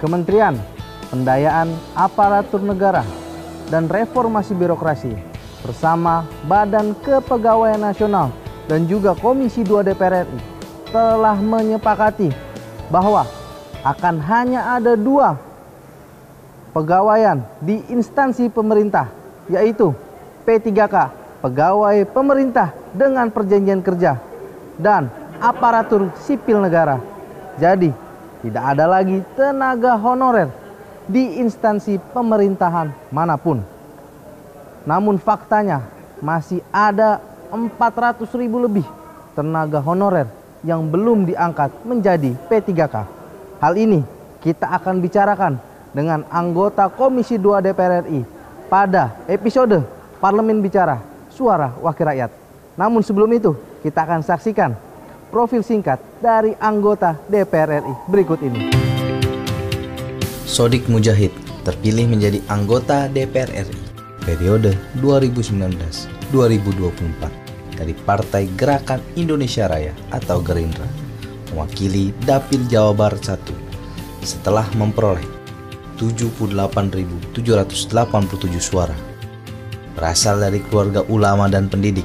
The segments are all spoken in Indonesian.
Kementerian Pendayaan Aparatur Negara dan Reformasi Birokrasi bersama Badan Kepegawaian Nasional dan juga Komisi 2 DPR RI telah menyepakati bahwa akan hanya ada 2 pegawaian di instansi pemerintah, yaitu P3K, pegawai pemerintah dengan perjanjian kerja, dan aparatur sipil negara. Jadi, tidak ada lagi tenaga honorer di instansi pemerintahan manapun. Namun faktanya masih ada 400.000 lebih tenaga honorer yang belum diangkat menjadi P3K. Hal ini kita akan bicarakan dengan anggota Komisi 2 DPR RI pada episode Parlemen Bicara Suara Wakil Rakyat. Namun sebelum itu kita akan saksikan profil singkat dari anggota DPR RI berikut ini. Sodik Mujahid terpilih menjadi anggota DPR RI periode 2019-2024 dari Partai Gerakan Indonesia Raya atau Gerindra, mewakili Dapil Jawa Barat 1 setelah memperoleh 78.787 suara. Berasal dari keluarga ulama dan pendidik,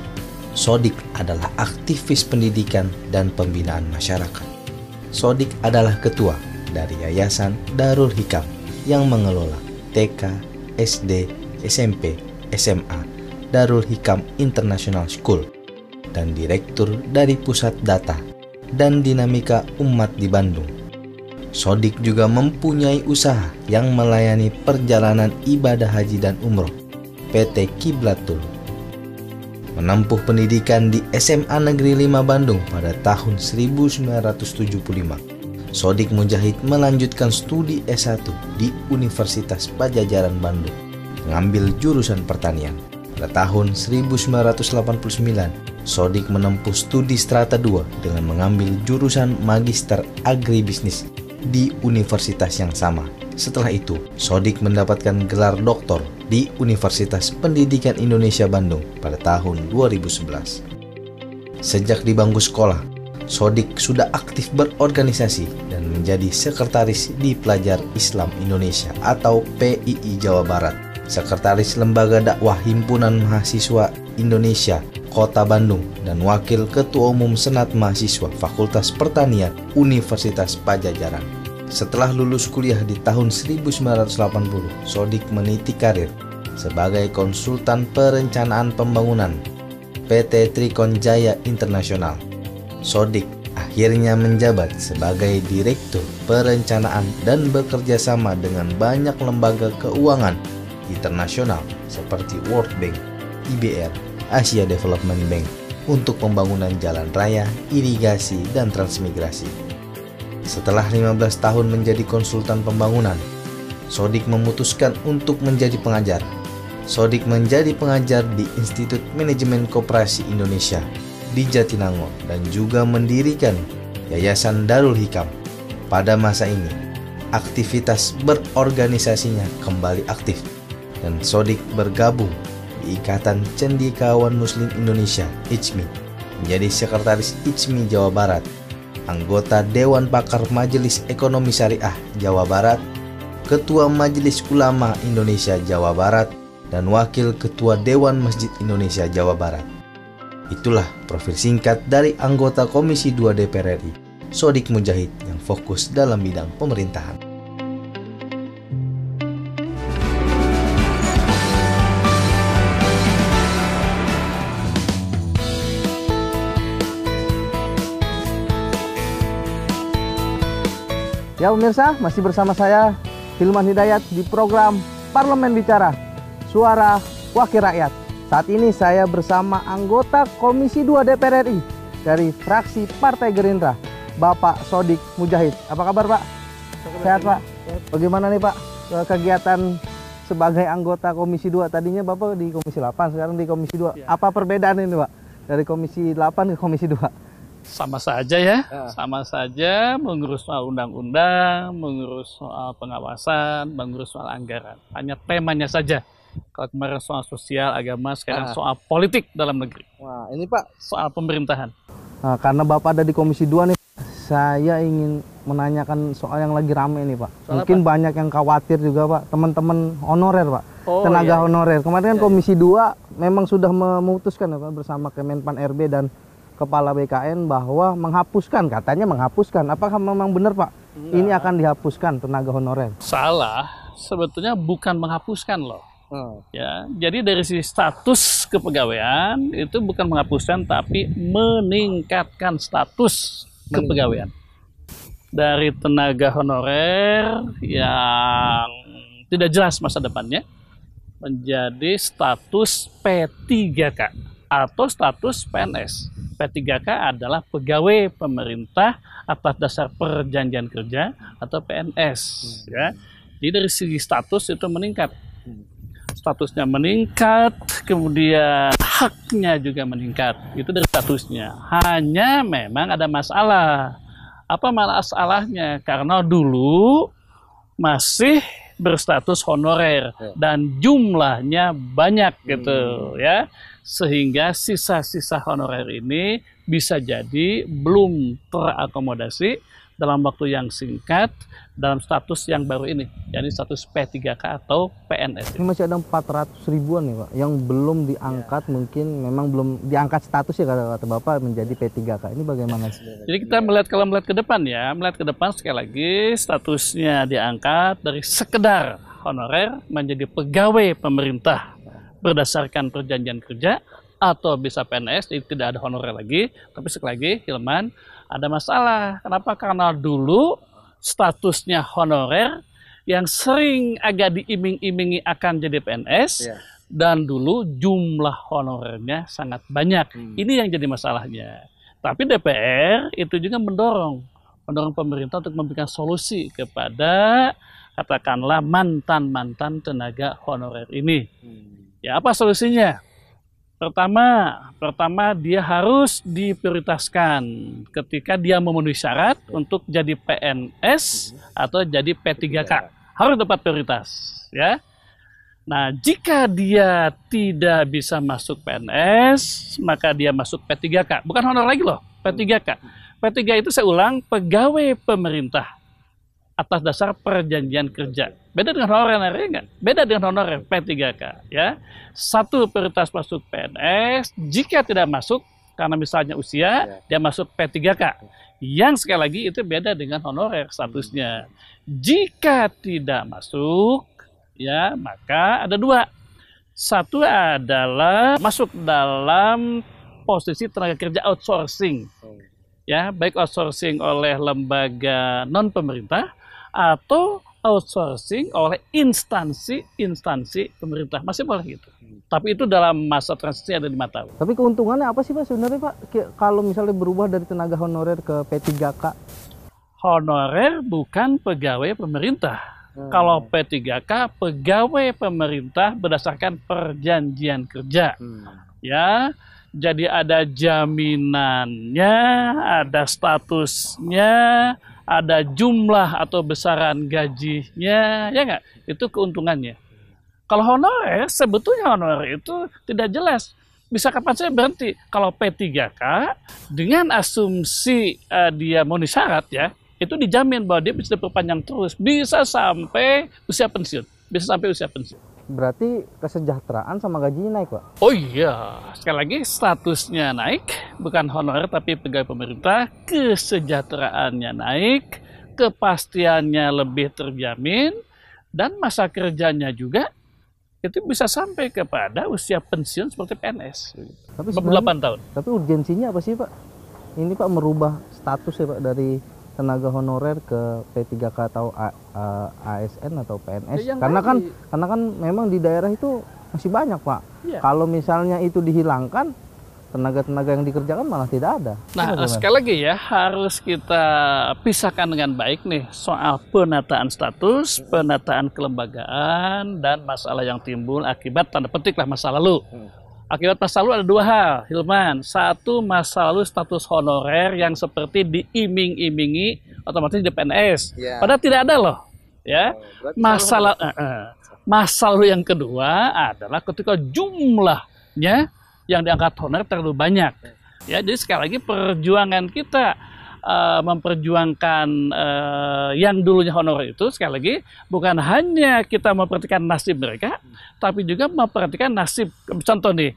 Sodik adalah aktivis pendidikan dan pembinaan masyarakat. Sodik adalah ketua dari Yayasan Darul Hikam yang mengelola TK, SD, SMP, SMA Darul Hikam International School dan direktur dari Pusat Data dan Dinamika Umat di Bandung. Sodik juga mempunyai usaha yang melayani perjalanan ibadah haji dan umroh, PT Kiblatul. Menempuh pendidikan di SMA Negeri 5 Bandung pada tahun 1975. Sodik Mujahid melanjutkan studi S1 di Universitas Padjadjaran Bandung, mengambil jurusan pertanian. Pada tahun 1989, Sodik menempuh studi Strata 2 dengan mengambil jurusan Magister Agribisnis di universitas yang sama. Setelah itu, Sodik mendapatkan gelar doktor di Universitas Pendidikan Indonesia Bandung pada tahun 2011. Sejak di bangku sekolah, Sodik sudah aktif berorganisasi dan menjadi sekretaris di Pelajar Islam Indonesia atau PII Jawa Barat, sekretaris Lembaga Dakwah Himpunan Mahasiswa Indonesia Kota Bandung, dan Wakil Ketua Umum Senat Mahasiswa Fakultas Pertanian Universitas Padjadjaran. Setelah lulus kuliah di tahun 1980, Sodik meniti karir sebagai konsultan perencanaan pembangunan PT Trikon Jaya Internasional. Sodik akhirnya menjabat sebagai Direktur Perencanaan dan bekerja sama dengan banyak lembaga keuangan internasional seperti World Bank, IBR, Asia Development Bank untuk pembangunan jalan raya, irigasi, dan transmigrasi. Setelah 15 tahun menjadi konsultan pembangunan, Sodik memutuskan untuk menjadi pengajar. Sodik menjadi pengajar di Institut Manajemen Koperasi Indonesia di Jatinangor dan juga mendirikan Yayasan Darul Hikam. Pada masa ini, aktivitas berorganisasinya kembali aktif dan Sodik bergabung di Ikatan Cendikawan Muslim Indonesia (ICMI), menjadi sekretaris ICMI Jawa Barat, anggota Dewan Pakar Majelis Ekonomi Syariah Jawa Barat, Ketua Majelis Ulama Indonesia Jawa Barat, dan Wakil Ketua Dewan Masjid Indonesia Jawa Barat. Itulah profil singkat dari anggota Komisi 2 DPR RI, Sodik Mujahid, yang fokus dalam bidang pemerintahan. Ya pemirsa, masih bersama saya Hilman Hidayat di program Parlemen Bicara Suara Wakil Rakyat. Saat ini saya bersama anggota Komisi 2 DPR RI dari fraksi Partai Gerindra, Bapak Sodik Mujahid. Apa kabar Pak? Sehat Pak? Bagaimana nih Pak kegiatan sebagai anggota Komisi 2? Tadinya Bapak di Komisi 8, sekarang di Komisi 2. Apa perbedaan ini Pak dari Komisi 8 ke Komisi 2? Sama saja ya, sama saja mengurus soal undang-undang, mengurus soal pengawasan, mengurus soal anggaran. Hanya temanya saja. Kalau kemarin soal sosial, agama, sekarang soal politik dalam negeri. Wah, ini Pak soal pemerintahan. Nah, karena Bapak ada di Komisi 2 nih, saya ingin menanyakan soal yang lagi rame nih Pak. Soal Mungkin apa? banyak yang khawatir juga Pak, teman-teman honorer Pak. Oh, Tenaga iya. honorer. Kemarin kan Iya, Komisi 2 memang sudah memutuskan ya Pak, bersama Kemenpan RB dan Kepala BKN bahwa menghapuskan, katanya menghapuskan. Apakah memang benar Pak? Ini akan dihapuskan tenaga honorer. Salah, sebetulnya bukan menghapuskan loh. Ya, jadi dari sisi status kepegawaian itu bukan menghapuskan tapi meningkatkan status kepegawaian. Dari tenaga honorer yang tidak jelas masa depannya menjadi status P3K atau status PNS. P3K adalah pegawai pemerintah atas dasar perjanjian kerja atau PNS. Ya. Jadi dari segi status itu meningkat. Statusnya meningkat, kemudian haknya juga meningkat. Itu dari statusnya. Hanya memang ada masalah. Apa masalahnya? Karena dulu masih berstatus honorer dan jumlahnya banyak gitu ya. Sehingga sisa-sisa honorer ini bisa jadi belum terakomodasi dalam waktu yang singkat dalam status yang baru ini, yakni status P3K atau PNS. Ini masih ada 400 ribuan nih Pak, yang belum diangkat, mungkin memang belum diangkat status ya kata Bapak menjadi P3K. Ini bagaimana sih? Jadi kita melihat, kalau melihat ke depan ya, melihat ke depan sekali lagi statusnya diangkat dari sekedar honorer menjadi pegawai pemerintah berdasarkan perjanjian kerja atau bisa PNS, jadi tidak ada honorer lagi. Tapi sekali lagi Hilman, ada masalah. Kenapa? Karena dulu statusnya honorer yang sering agak diiming-imingi akan jadi PNS, dan dulu jumlah honorernya sangat banyak. Ini yang jadi masalahnya. Tapi DPR itu juga mendorong pemerintah untuk memberikan solusi kepada katakanlah mantan-mantan tenaga honorer ini. Ya, apa solusinya? Pertama dia harus diprioritaskan ketika dia memenuhi syarat untuk jadi PNS atau jadi P3K. Harus dapat prioritas, ya. Nah, jika dia tidak bisa masuk PNS, maka dia masuk P3K. Bukan honor lagi loh, P3K. P3 itu saya ulang, pegawai pemerintah atas dasar perjanjian kerja. Beda dengan honorer, enggak? Beda dengan honorer P3K, ya. Satu prioritas masuk PNS, jika tidak masuk karena misalnya usia, dia masuk P3K. Yang sekali lagi itu beda dengan honorer statusnya. Jika tidak masuk, ya, maka ada dua. Satu adalah masuk dalam posisi tenaga kerja outsourcing. Ya, baik outsourcing oleh lembaga non pemerintah atau outsourcing oleh instansi pemerintah, masih boleh gitu. Tapi itu dalam masa transisi ada 5 tahun. Tapi keuntungannya apa sih Pak sebenarnya Pak? Kalau misalnya berubah dari tenaga honorer ke P3K? Honorer bukan pegawai pemerintah. Kalau P3K pegawai pemerintah berdasarkan perjanjian kerja. Ya, jadi ada jaminannya, ada statusnya, ada jumlah atau besaran gajinya, ya nggak? Itu keuntungannya. Kalau honorer, sebetulnya honorer itu tidak jelas. Bisa kapan saya berhenti? Kalau P3K, dengan asumsi dia memenuhi syarat ya, itu dijamin bahwa dia bisa diperpanjang terus. Bisa sampai usia pensiun. Bisa sampai usia pensiun. Berarti kesejahteraan sama gajinya naik Pak? Oh iya, sekali lagi statusnya naik, bukan honorer tapi pegawai pemerintah, kesejahteraannya naik, kepastiannya lebih terjamin, dan masa kerjanya juga itu bisa sampai kepada usia pensiun seperti PNS. Tapi 48 tahun. Tapi urgensinya apa sih Pak? Ini Pak merubah status ya Pak dari tenaga honorer ke P3K atau ASN atau PNS. Ya, karena kan memang di daerah itu masih banyak Pak. Ya. Kalau misalnya itu dihilangkan, tenaga-tenaga yang dikerjakan malah tidak ada. Nah, sekali lagi ya, harus kita pisahkan dengan baik nih soal penataan status, penataan kelembagaan, dan masalah yang timbul akibat tanda petik lah masa lalu. Akibat masa lalu ada 2 hal, Hilman. Satu, masa lalu status honorer yang seperti diiming-imingi otomatis di PNS. Padahal tidak ada loh. Ya. Masa lalu yang kedua adalah ketika jumlahnya yang diangkat honorer terlalu banyak. Ya, jadi sekali lagi perjuangan kita memperjuangkan yang dulunya honorer itu, sekali lagi bukan hanya kita memperhatikan nasib mereka, tapi juga memperhatikan nasib, contoh nih,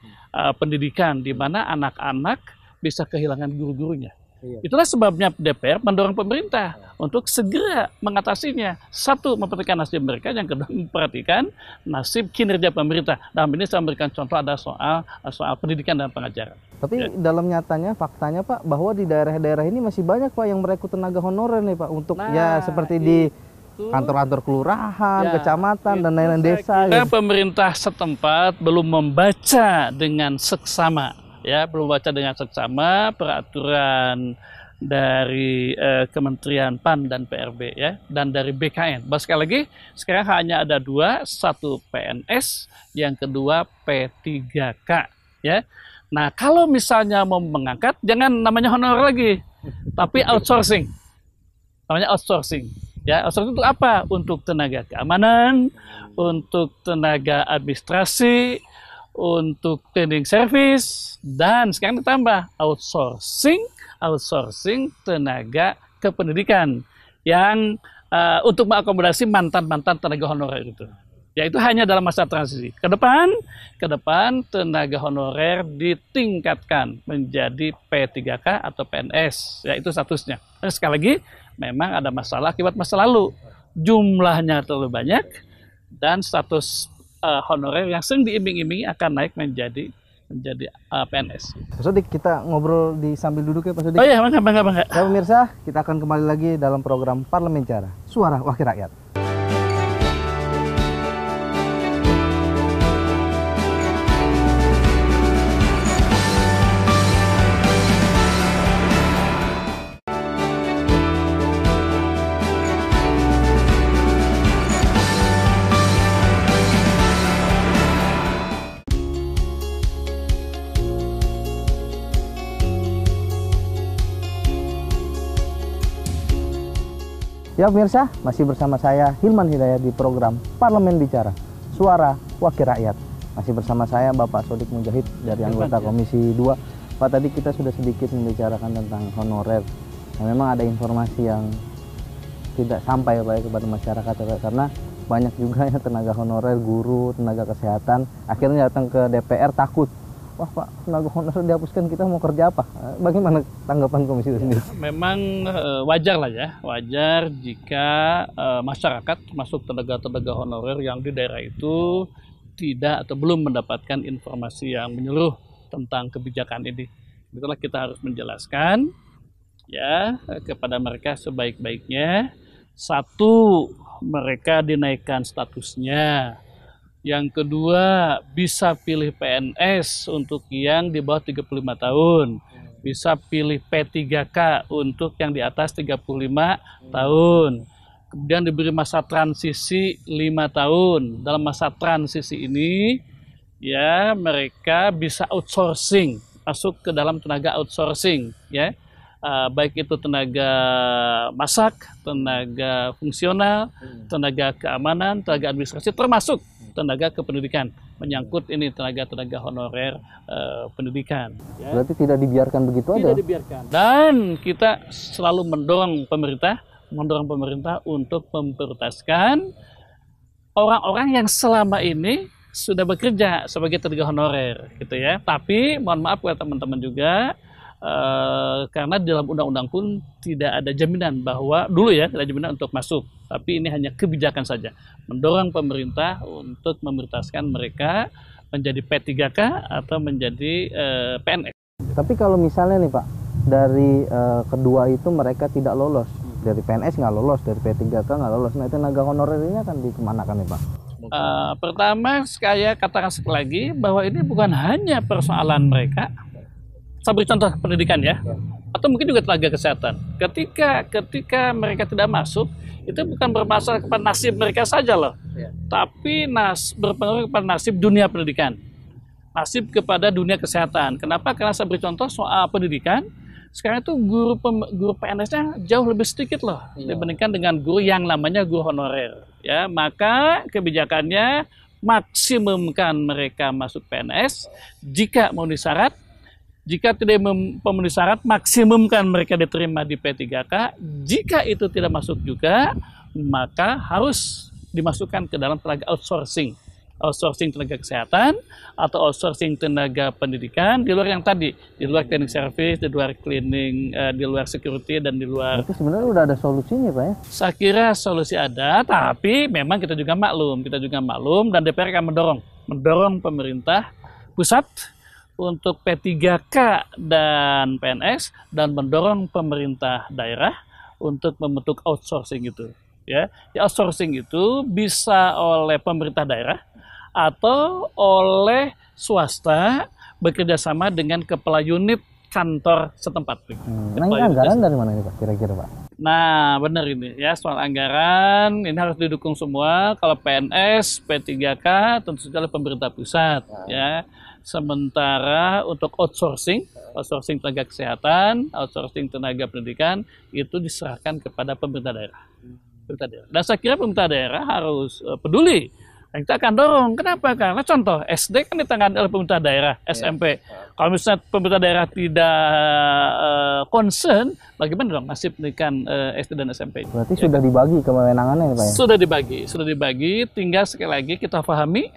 pendidikan di mana anak-anak bisa kehilangan guru-gurunya. Itulah sebabnya DPR mendorong pemerintah untuk segera mengatasinya. Satu, memperhatikan nasib mereka. Yang kedua, memperhatikan nasib kinerja pemerintah. Dalam ini saya memberikan contoh ada soal pendidikan dan pengajaran. Tapi dalam nyatanya, faktanya Pak, bahwa di daerah-daerah ini masih banyak Pak yang merekrut tenaga honorer nih Pak. Untuk ya seperti di kantor-kantor kelurahan, kecamatan, dan lain-lain desa. Pemerintah setempat belum membaca dengan seksama. Ya, belum baca dengan seksama peraturan dari Kementerian PAN dan PRB ya, dan dari BKN. Sekali lagi, sekarang hanya ada dua, satu PNS, yang kedua P3K ya. Nah, kalau misalnya mau mengangkat, jangan namanya honorer lagi, tapi outsourcing. Namanya outsourcing. Ya, outsourcing untuk apa? Untuk tenaga keamanan, untuk tenaga administrasi, untuk cleaning service, dan sekarang ditambah outsourcing tenaga kependidikan yang untuk mengakomodasi mantan-mantan tenaga honorer itu. Ya, itu hanya dalam masa transisi. Ke depan tenaga honorer ditingkatkan menjadi P3K atau PNS. Ya, itu statusnya. Dan sekali lagi, memang ada masalah akibat masa lalu. Jumlahnya terlalu banyak dan status honorer yang sering diiming-imingi akan naik menjadi PNS. Pak Sodik, kita ngobrol di sambil duduk ya Pak Sodik. Oh iya, bangga. Ya pemirsa, kita akan kembali lagi dalam program Parlemen Bicara, Suara Wakil Rakyat. Ya pemirsa, masih bersama saya Hilman Hidayat di program Parlemen Bicara, Suara Wakil Rakyat. Masih bersama saya Bapak Sodik Mujahid dari anggota Komisi 2. Pak, tadi kita sudah sedikit membicarakan tentang honorer. Nah, memang ada informasi yang tidak sampai Pak kepada masyarakat Pak, karena banyak juga ya tenaga honorer, guru, tenaga kesehatan akhirnya datang ke DPR takut. Wah Pak, tenaga honorer dihapuskan, kita mau kerja apa? Bagaimana tanggapan Komisi sendiri? Memang wajar lah ya, wajar jika masyarakat termasuk tenaga-tenaga honorer yang di daerah itu tidak atau belum mendapatkan informasi yang menyeluruh tentang kebijakan ini. Itulah kita harus menjelaskan ya kepada mereka sebaik-baiknya. Satu, mereka dinaikkan statusnya. Yang kedua, bisa pilih PNS untuk yang di bawah 35 tahun. Bisa pilih P3K untuk yang di atas 35 tahun. Kemudian diberi masa transisi 5 tahun. Dalam masa transisi ini, ya mereka bisa outsourcing, masuk ke dalam tenaga outsourcing. Ya. Baik itu tenaga masak, tenaga fungsional, tenaga keamanan, tenaga administrasi, termasuk tenaga kependidikan, menyangkut ini tenaga-tenaga honorer pendidikan. Ya. Berarti tidak dibiarkan begitu aja? Tidak dibiarkan. Dan kita selalu mendorong pemerintah untuk memprioritaskan orang-orang yang selama ini sudah bekerja sebagai tenaga honorer, gitu ya. Tapi mohon maaf kepada teman-teman juga, karena di dalam undang-undang pun tidak ada jaminan bahwa dulu ya tidak ada jaminan untuk masuk, tapi ini hanya kebijakan saja, mendorong pemerintah untuk memprioritaskan mereka menjadi P3K atau menjadi PNS. Tapi kalau misalnya nih Pak, dari kedua itu mereka tidak lolos, dari PNS nggak lolos, dari P3K nggak lolos, nah tenaga honorer ini akan dikemanakan nih Pak? Pertama, saya katakan sekali lagi bahwa ini bukan hanya persoalan mereka. Saya beri contoh pendidikan ya, atau mungkin juga tenaga kesehatan. Ketika mereka tidak masuk, itu bukan bermasalah kepada nasib mereka saja loh, tapi berpengaruh kepada nasib dunia pendidikan, nasib kepada dunia kesehatan. Kenapa? Karena saya beri contoh soal pendidikan. Sekarang itu guru PNS-nya jauh lebih sedikit loh dibandingkan dengan guru yang namanya guru honorer. Ya, maka kebijakannya maksimumkan mereka masuk PNS. Jika memenuhi syarat, Jika tidak memenuhi syarat, maksimumkan mereka diterima di P3K. Jika itu tidak masuk juga, maka harus dimasukkan ke dalam tenaga outsourcing tenaga kesehatan atau outsourcing tenaga pendidikan di luar yang tadi, di luar cleaning service, di luar cleaning, di luar security, dan di luar. Berarti sebenarnya udah ada solusinya Pak ya? Saya kira solusi ada, tapi memang kita juga maklum dan DPR akan mendorong pemerintah pusat untuk P3K dan PNS, dan mendorong pemerintah daerah untuk membentuk outsourcing itu. Ya, outsourcing itu bisa oleh pemerintah daerah atau oleh swasta bekerjasama dengan kepala unit kantor setempat. Nah, ini anggaran dari mana nih Pak kira-kira Pak? Nah, benar ini ya, soal anggaran ini harus didukung semua. Kalau PNS, P3K tentu saja oleh pemerintah pusat ya. Sementara untuk outsourcing tenaga kesehatan, outsourcing tenaga pendidikan itu diserahkan kepada pemerintah daerah. Dan saya kira pemerintah daerah harus peduli. Dan kita akan dorong. Kenapa? Karena contoh SD kan ditangani oleh pemerintah daerah, SMP. Kalau misalnya pemerintah daerah tidak concern, bagaimana dong nasib pendidikan SD dan SMP? Berarti sudah dibagi kewenangannya Pak ya? Sudah dibagi. Tinggal sekali lagi kita pahami,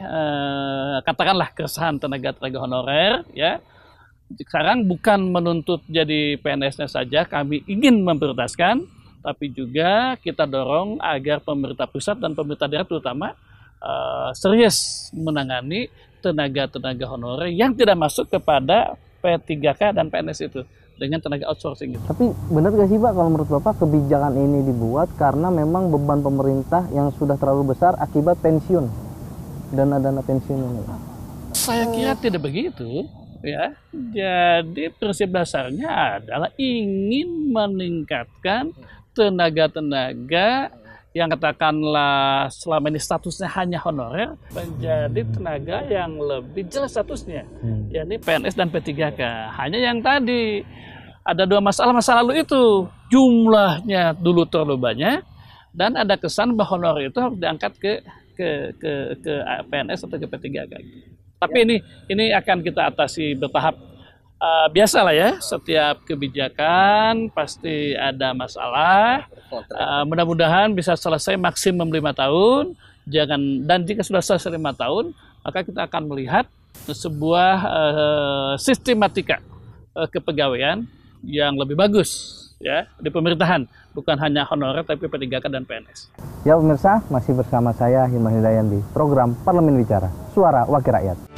katakanlah keresahan tenaga honorer, ya. Sekarang bukan menuntut jadi PNS-nya saja, kami ingin memprioritaskan, tapi juga kita dorong agar pemerintah pusat dan pemerintah daerah terutama serius menangani tenaga honorer yang tidak masuk kepada P3K dan PNS itu dengan tenaga outsourcing itu. Tapi benar gak sih Pak kalau menurut Bapak kebijakan ini dibuat karena memang beban pemerintah yang sudah terlalu besar akibat pensiun, dana pensiun ini? Saya kira tidak begitu. Ya, jadi prinsip dasarnya adalah ingin meningkatkan tenaga yang katakanlah selama ini statusnya hanya honorer menjadi tenaga yang lebih jelas statusnya, yakni PNS dan P3K. Hanya yang tadi ada dua masalah masa lalu itu, jumlahnya dulu terlalu banyak dan ada kesan bahwa honorer itu harus diangkat ke PNS atau ke P3K. Tapi ini akan kita atasi bertahap. Biasalah ya, setiap kebijakan pasti ada masalah. Mudah-mudahan bisa selesai maksimum 5 tahun. Dan jika sudah selesai 5 tahun, maka kita akan melihat sebuah sistematika kepegawaian yang lebih bagus ya di pemerintahan, bukan hanya honorer tapi P3K dan PNS. Ya pemirsa, masih bersama saya Hilman Hidayat di program Parlemen Bicara, Suara Wakil Rakyat.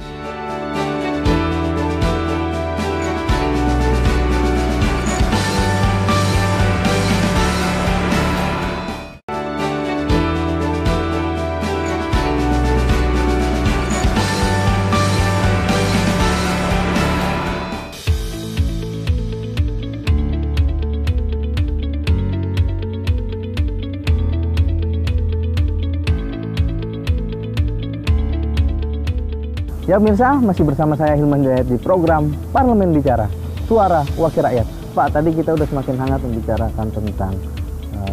Ya pemirsa, masih bersama saya Hilman Hidayat di program Parlemen Bicara, Suara Wakil Rakyat. Pak, tadi kita udah semakin hangat membicarakan tentang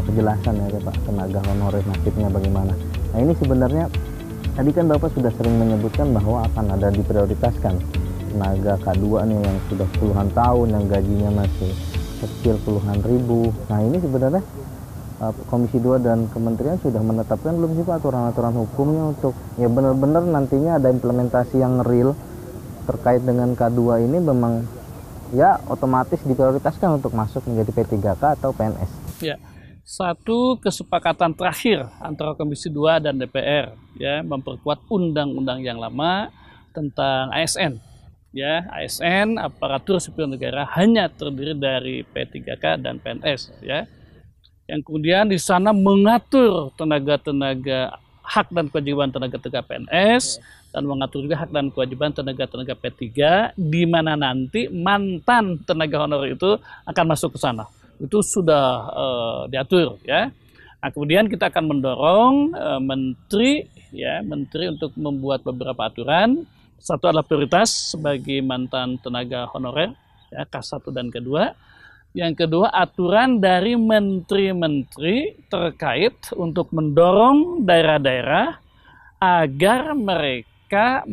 kejelasan ya Pak, tenaga honorer nasibnya bagaimana. Nah ini sebenarnya, tadi kan Bapak sudah sering menyebutkan bahwa akan ada diprioritaskan tenaga K2 nih yang sudah puluhan tahun, yang gajinya masih kecil puluhan ribu. Nah ini sebenarnya Komisi 2 dan Kementerian sudah menetapkan belum sih Pak aturan-aturan hukumnya untuk ya benar-benar nantinya ada implementasi yang real terkait dengan K2 ini, memang ya otomatis diprioritaskan untuk masuk menjadi P3K atau PNS? Ya, satu kesepakatan terakhir antara Komisi 2 dan DPR ya memperkuat undang-undang yang lama tentang ASN. Ya, ASN aparatur sipil negara hanya terdiri dari P3K dan PNS ya. Yang kemudian di sana mengatur tenaga hak dan kewajiban tenaga PNS dan mengatur juga hak dan kewajiban tenaga P3, di mana nanti mantan tenaga honorer itu akan masuk ke sana. Itu sudah diatur ya. Nah, kemudian kita akan mendorong menteri untuk membuat beberapa aturan. Satu adalah prioritas sebagai mantan tenaga honorer ya, K1 dan K2. Yang kedua, aturan dari menteri-menteri terkait untuk mendorong daerah-daerah agar mereka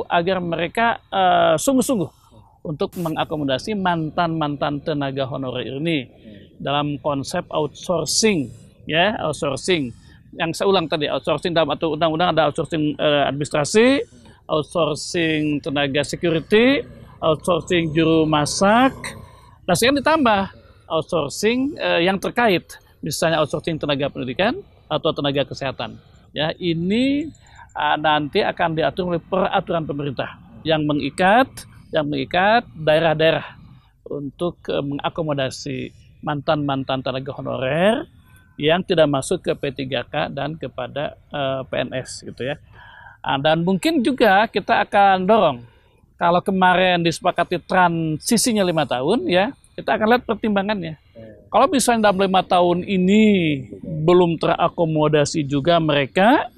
agar mereka sungguh-sungguh untuk mengakomodasi mantan-mantan tenaga honorer ini dalam konsep outsourcing, ya, outsourcing. Yang saya ulang tadi, outsourcing dalam atau undang-undang ada outsourcing administrasi, outsourcing tenaga security, outsourcing juru masak. Nah, sekarang ditambah outsourcing yang terkait, misalnya outsourcing tenaga pendidikan atau tenaga kesehatan. Ya, ini nanti akan diatur oleh peraturan pemerintah yang mengikat daerah-daerah untuk mengakomodasi mantan-mantan tenaga honorer yang tidak masuk ke P3K dan kepada PNS gitu ya. Dan mungkin juga kita akan dorong, kalau kemarin disepakati transisinya 5 tahun ya, kita akan lihat pertimbangannya. Kalau misalnya dalam 5 tahun ini belum terakomodasi juga mereka,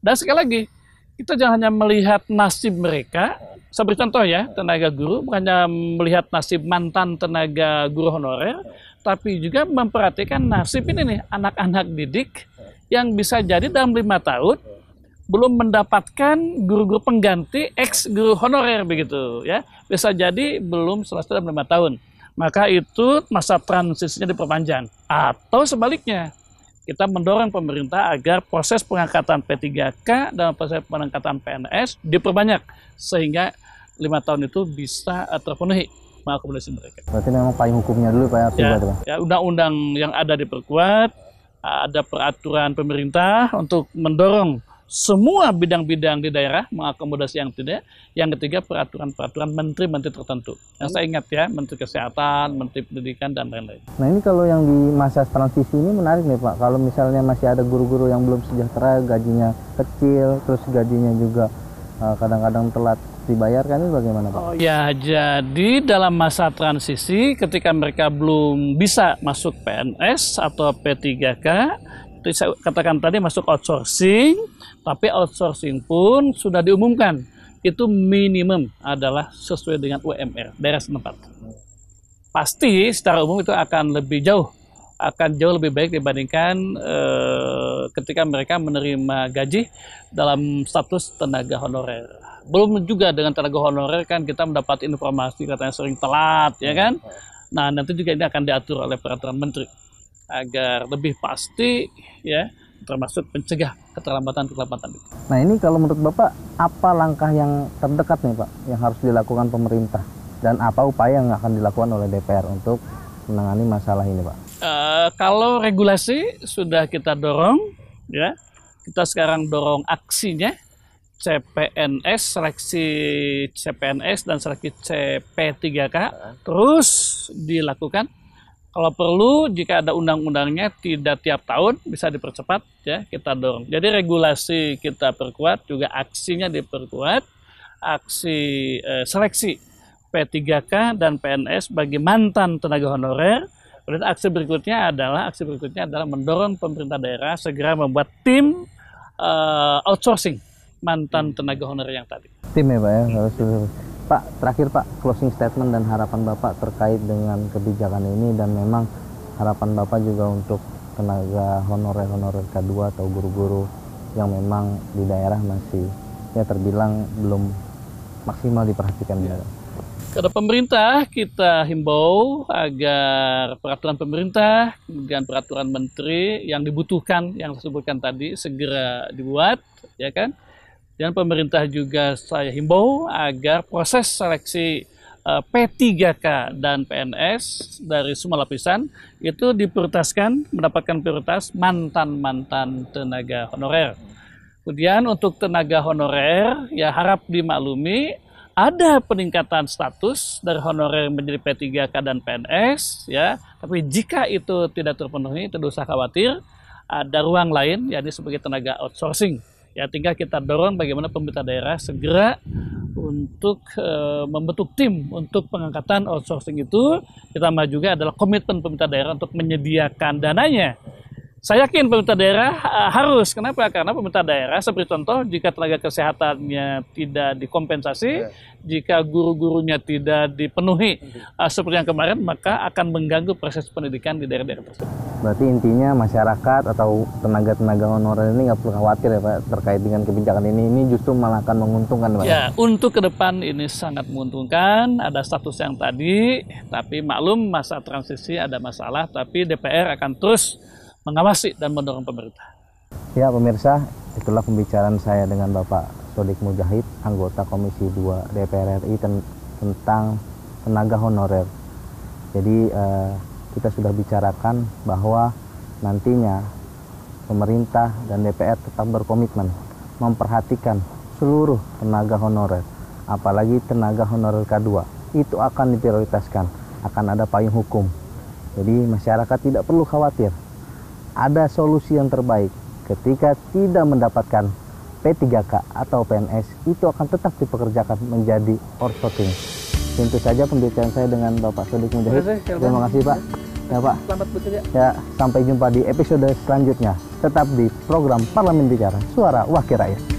dan sekali lagi, kita jangan hanya melihat nasib mereka. Saya beri contoh ya, tenaga guru, bukan hanya melihat nasib mantan tenaga guru honorer, tapi juga memperhatikan nasib ini nih, anak-anak didik yang bisa jadi dalam 5 tahun belum mendapatkan guru-guru pengganti ex guru honorer begitu ya. Bisa jadi belum selesai dalam 5 tahun. Maka itu masa transisinya diperpanjang. Atau sebaliknya, kita mendorong pemerintah agar proses pengangkatan P3K dan proses pengangkatan PNS diperbanyak sehingga 5 tahun itu bisa terpenuhi mengakomodasi mereka. Berarti memang payung hukumnya dulu Pak ya, ya, undang-undang yang ada diperkuat, ada peraturan pemerintah untuk mendorong semua bidang-bidang di daerah mengakomodasi yang tidak. Yang ketiga, peraturan-peraturan menteri-menteri tertentu. Yang saya ingat ya, Menteri Kesehatan, Menteri Pendidikan, dan lain-lain. Nah ini kalau yang di masa transisi ini menarik nih Pak. Kalau misalnya masih ada guru-guru yang belum sejahtera, gajinya kecil, terus gajinya juga kadang-kadang telat dibayarkan, ini bagaimana Pak? Oh ya, jadi dalam masa transisi ketika mereka belum bisa masuk PNS atau P3K, saya katakan tadi masuk outsourcing, tapi outsourcing pun sudah diumumkan itu minimum adalah sesuai dengan UMR daerah setempat. Pasti secara umum itu akan jauh lebih baik dibandingkan ketika mereka menerima gaji dalam status tenaga honorer. Belum juga dengan tenaga honorer kan kita mendapat informasi katanya sering telat ya kan. Nah nanti juga ini akan diatur oleh peraturan menteri agar lebih pasti ya, termasuk mencegah keterlambatan itu. Nah ini kalau menurut Bapak apa langkah yang terdekat nih Pak yang harus dilakukan pemerintah dan apa upaya yang akan dilakukan oleh DPR untuk menangani masalah ini Pak? Kalau regulasi sudah kita dorong ya, kita sekarang dorong aksinya CPNS, seleksi CPNS dan seleksi CP3K terus dilakukan. Kalau perlu, jika ada undang-undangnya tidak tiap tahun, bisa dipercepat, ya kita dorong. Jadi regulasi kita perkuat, juga aksinya diperkuat, aksi seleksi P3K dan PNS bagi mantan tenaga honorer. Kemudian aksi berikutnya adalah mendorong pemerintah daerah segera membuat tim outsourcing mantan tenaga honorer yang tadi. Tim ya Pak ya, harus. Pak, terakhir Pak, closing statement dan harapan Bapak terkait dengan kebijakan ini dan memang harapan Bapak juga untuk tenaga honorer K2 atau guru-guru yang memang di daerah masih ya terbilang belum maksimal diperhatikan. Ya. Kepada pemerintah kita himbau agar peraturan pemerintah dan peraturan menteri yang dibutuhkan, yang saya sebutkan tadi segera dibuat, ya kan? Dan pemerintah juga saya himbau agar proses seleksi P3K dan PNS dari semua lapisan itu diprioritaskan, mendapatkan prioritas mantan-mantan tenaga honorer. Kemudian untuk tenaga honorer ya harap dimaklumi ada peningkatan status dari honorer menjadi P3K dan PNS ya, tapi jika itu tidak terpenuhi tidak usah khawatir, ada ruang lain yakni sebagai tenaga outsourcing. Ya tinggal kita dorong bagaimana pemerintah daerah segera untuk membentuk tim untuk pengangkatan outsourcing itu. Ditambah juga adalah komitmen pemerintah daerah untuk menyediakan dananya Saya yakin pemerintah daerah harus. Kenapa? Karena pemerintah daerah, seperti contoh, jika tenaga kesehatannya tidak dikompensasi, jika guru-gurunya tidak dipenuhi seperti yang kemarin, maka akan mengganggu proses pendidikan di daerah-daerah tersebut. Berarti intinya masyarakat atau tenaga-tenaga honorer ini nggak perlu khawatir ya Pak terkait dengan kebijakan ini. Ini justru malah akan menguntungkan Pak. Ya, untuk ke depan ini sangat menguntungkan. Ada status yang tadi, tapi maklum masa transisi ada masalah, tapi DPR akan terus mengawasi dan mendorong pemerintah. Ya pemirsa, itulah pembicaraan saya dengan Bapak Sodik Mujahid, anggota Komisi 2 DPR RI tentang tenaga honorer. Jadi kita sudah bicarakan bahwa nantinya pemerintah dan DPR tetap berkomitmen memperhatikan seluruh tenaga honorer, apalagi tenaga honorer K2. Itu akan diprioritaskan, akan ada payung hukum. Jadi masyarakat tidak perlu khawatir. Ada solusi yang terbaik ketika tidak mendapatkan P3K atau PNS, itu akan tetap dipekerjakan menjadi outsourcing. Tentu saja pembicaraan saya dengan Bapak Sodik Mujahid. Terima kasih Pak. Ya Pak. Selamat bekerja. Ya, sampai jumpa di episode selanjutnya. Tetap di program Parlemen Bicara, Suara Wakil Rakyat.